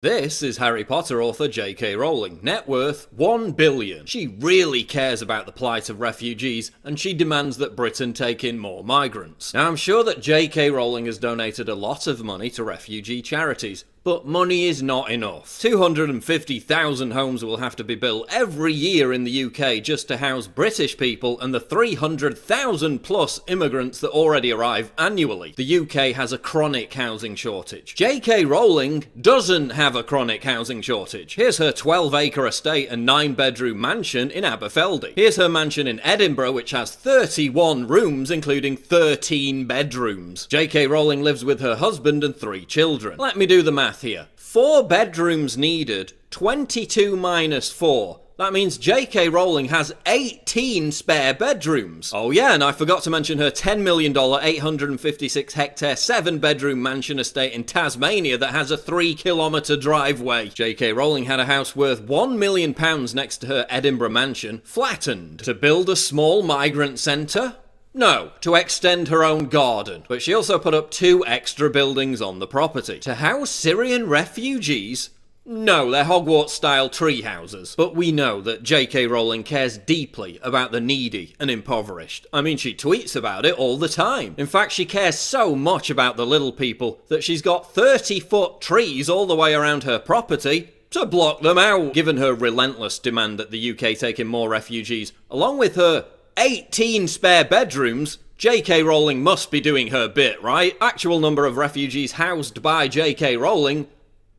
This is Harry Potter author J.K. Rowling, net worth $1 billion. She really cares about the plight of refugees, and she demands that Britain take in more migrants. Now, I'm sure that J.K. Rowling has donated a lot of money to refugee charities, but money is not enough. 250,000 homes will have to be built every year in the UK just to house British people and the 300,000 plus immigrants that already arrive annually. The UK has a chronic housing shortage. J.K. Rowling doesn't have a chronic housing shortage. Here's her 12-acre estate and 9-bedroom mansion in Aberfeldy. Here's her mansion in Edinburgh, which has 31 rooms, including 13 bedrooms. J.K. Rowling lives with her husband and 3 children. Let me do the math here. 4 bedrooms needed, 22 minus 4. That means J.K. Rowling has 18 spare bedrooms. Oh yeah, and I forgot to mention her $10 million, 856-hectare, 7-bedroom mansion estate in Tasmania that has a 3-kilometre driveway. J.K. Rowling had a house worth £1 million next to her Edinburgh mansion flattened. To build a small migrant centre? No, to extend her own garden. But she also put up 2 extra buildings on the property. To house Syrian refugees? No, they're Hogwarts-style tree houses. But we know that J.K. Rowling cares deeply about the needy and impoverished. I mean, she tweets about it all the time. In fact, she cares so much about the little people that she's got 30-foot trees all the way around her property to block them out. Given her relentless demand that the UK take in more refugees, along with her 18 spare bedrooms, J.K. Rowling must be doing her bit, right? Actual number of refugees housed by J.K. Rowling,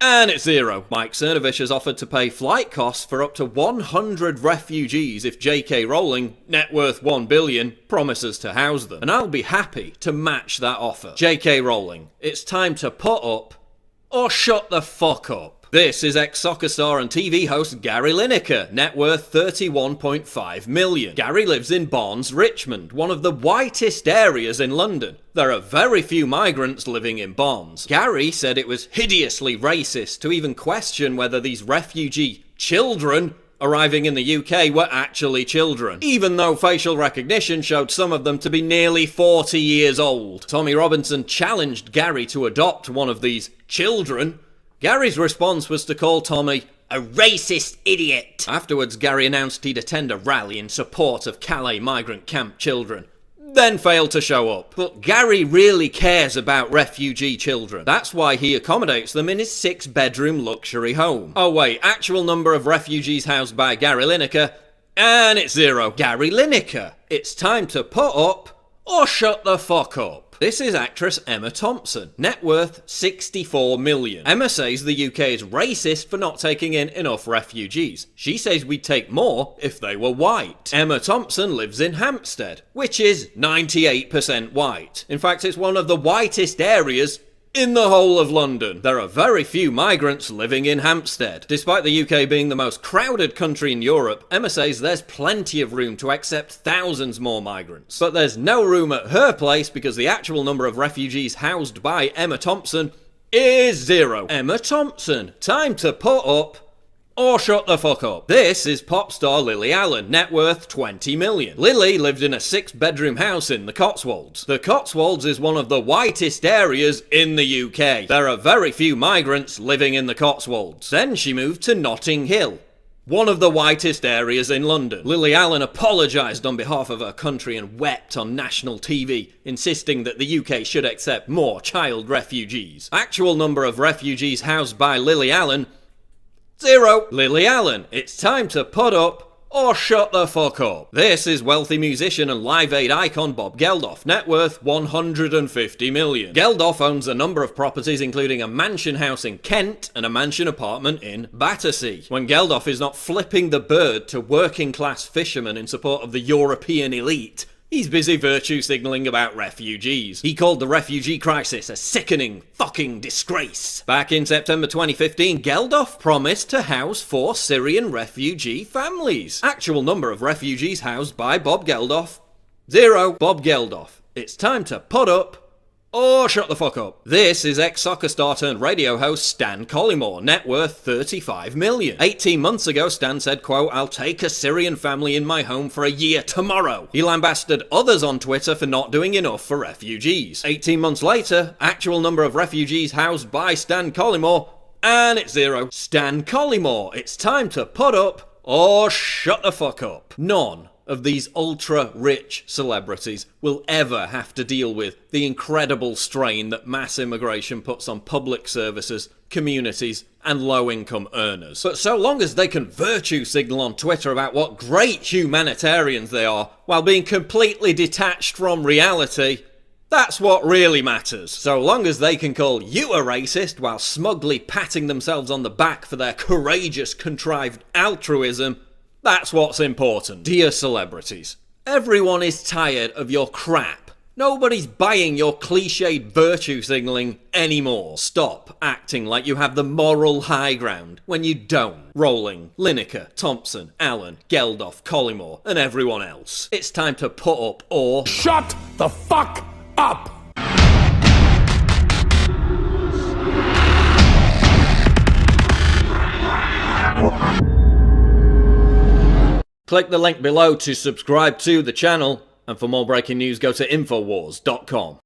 and it's 0. Mike Cernovich has offered to pay flight costs for up to 100 refugees if J.K. Rowling, net worth $1 billion, promises to house them. And I'll be happy to match that offer. J.K. Rowling, it's time to put up or shut the fuck up. This is ex-soccer star and TV host Gary Lineker, net worth $31.5 million. Gary lives in Barnes, Richmond, one of the whitest areas in London. There are very few migrants living in Barnes. Gary said it was hideously racist to even question whether these refugee children arriving in the UK were actually children, even though facial recognition showed some of them to be nearly 40 years old. Tommy Robinson challenged Gary to adopt one of these children. Gary's response was to call Tommy a racist idiot. Afterwards, Gary announced he'd attend a rally in support of Calais migrant camp children, then failed to show up. But Gary really cares about refugee children. That's why he accommodates them in his 6-bedroom luxury home. Oh wait, actual number of refugees housed by Gary Lineker, and it's 0. Gary Lineker, it's time to put up or shut the fuck up. This is actress Emma Thompson, net worth $64 million. Emma says the UK is racist for not taking in enough refugees. She says we'd take more if they were white. Emma Thompson lives in Hampstead, which is 98% white. In fact, it's one of the whitest areas in the whole of London. There are very few migrants living in Hampstead. Despite the UK being the most crowded country in Europe, Emma says there's plenty of room to accept thousands more migrants. But there's no room at her place because the actual number of refugees housed by Emma Thompson is 0. Emma Thompson, time to put up or shut the fuck up. This is pop star Lily Allen, net worth $20 million. Lily lived in a 6-bedroom house in the Cotswolds. The Cotswolds is one of the whitest areas in the UK. There are very few migrants living in the Cotswolds. Then she moved to Notting Hill, one of the whitest areas in London. Lily Allen apologised on behalf of her country and wept on national TV, insisting that the UK should accept more child refugees. Actual number of refugees housed by Lily Allen, 0. Lily Allen, it's time to put up or shut the fuck up. This is wealthy musician and Live Aid icon Bob Geldof, net worth $150 million. Geldof owns a number of properties including a mansion house in Kent and a mansion apartment in Battersea. When Geldof is not flipping the bird to working class fishermen in support of the European elite, he's busy virtue signalling about refugees. He called the refugee crisis a sickening fucking disgrace. Back in September 2015, Geldof promised to house 4 Syrian refugee families. Actual number of refugees housed by Bob Geldof, 0. Bob Geldof, it's time to put up or shut the fuck up. This is ex-soccer star turned radio host Stan Collymore, net worth $35 million. 18 months ago, Stan said, quote, "I'll take a Syrian family in my home for a year tomorrow." He lambasted others on Twitter for not doing enough for refugees. 18 months later, actual number of refugees housed by Stan Collymore, And it's 0. Stan Collymore, it's time to put up or shut the fuck up. None of these ultra-rich celebrities will ever have to deal with the incredible strain that mass immigration puts on public services, communities, and low-income earners. But so long as they can virtue signal on Twitter about what great humanitarians they are, while being completely detached from reality, that's what really matters. So long as they can call you a racist while smugly patting themselves on the back for their courageous, contrived altruism, that's what's important. Dear celebrities, everyone is tired of your crap. Nobody's buying your cliched virtue signalling anymore. Stop acting like you have the moral high ground when you don't. Rowling, Lineker, Thompson, Allen, Geldof, Collymore, and everyone else. It's time to put up or shut the fuck up! Click the link below to subscribe to the channel, and for more breaking news go to Infowars.com.